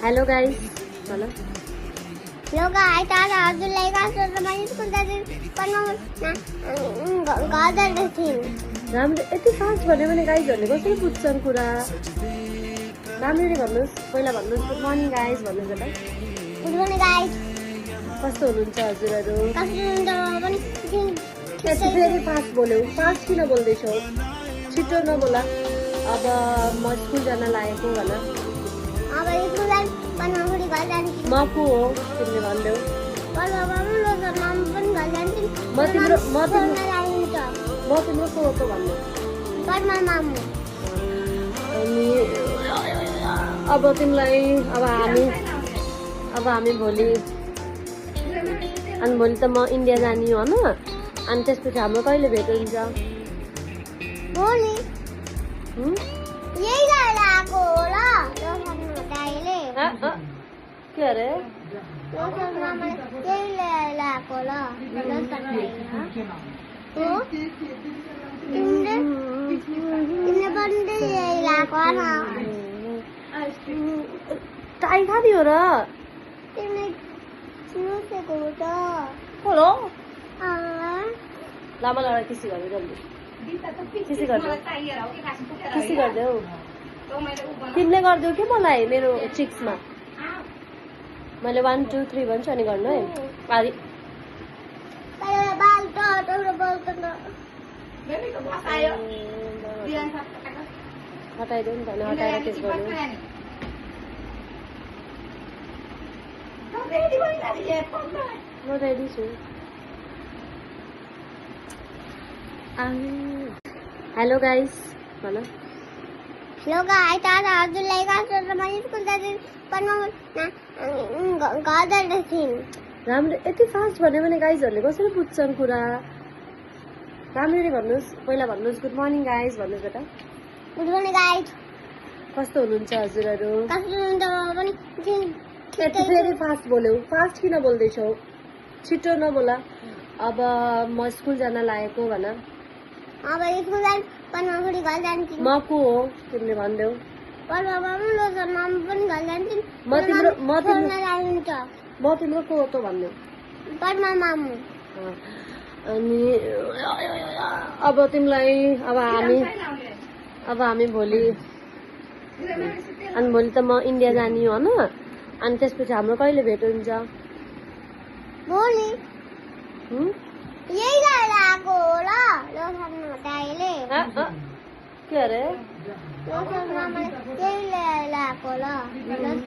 Hello guys hello hello guys आज हजुरलाई गाइसहरुमा school जाँदै घर थियौँ। राम्रो यति फास्ट भन्यो भने गाइजहरूले कसरी बुझ्छन् कुरा राम्ररी भन्नुहोस्। पहिला भन्नुहोस् गुड मर्निङ गाइस भन्नुहोस् त। गुड मर्निङ गाइस, कस्तो हुनुहुन्छ हजुरहरू? कस्तो हुनुहुन्छ पनि यति फेरि फास्ट बोल्यौ। फास्ट किन बोल्दैछौ? छिटो नबोला। अब म स्कुल जान लागेको भन। अब स्कुल जान पनौडी घर जान्छु। म को हो तिमीले भन्देऊ। म तिम्रो को हो त भन्नु। मामु अनि अब तिमीलाई अब हामी भोलि त म इन्डिया जाने हो होइन। अनि त्यसपछि हाम्रो कहिले भेट हुन्छ? भोलि यही गाडी आएको होला दाइले। के अरे यही ल्याएर आएको होला। तिमीले पनि यही ल्याएको न। टाइ खाँदी हो र तिमीले चुसेको हो त। हेलो लामा लडा किसी गर्दै जल्दी किसी गरिदेऊ। तिमीले गरिदेऊ कि मलाई मेरो चिक्समा। मैले 1 2 3 भन्छु अनि गर्नु है। पारी हटाइदेऊ नि त। अनि हटाएर केस गर्नु। म रेडी छु। हेलो गाइस भन। हेलो गाइस आज हजुरलाई गाइसहरुमा स्कुल जाँदै घर थियौँ। राम्रो यति फास्ट भन्यो भने गाइजहरूले कसरी बुझ्छन् कुरा राम्ररी भन्नुहोस्। पहिला भन्नुहोस् गुड मर्निङ गाइस भन्नुहोस् बेटा। गुड मर्निङ गाइस, कस्तो हुनुहुन्छ हजुरहरू? कस्तो हुनुहुन्छ पनि यति फेरि फास्ट बोल्यौ। फास्ट किन बोल्दैछौ? छिटो नबोला। अब म स्कुल जान लागेको भन। अब स्कुल जान पनौडी घर जान्छु। म को हो तिमीले भन्देऊ। मामु पनि घर जान्छु। म तिम्रो को हो त भन्देऊ। मामु अनि अब तिमीलाई अब हामी भोलि त म इन्डिया जाने हो होइन। अनि त्यसपछि हाम्रो कहिले भेट हुन्छ? भोलि यही गाडी आएको होला दाइले। के अरे यही ल्याएर आएको होला।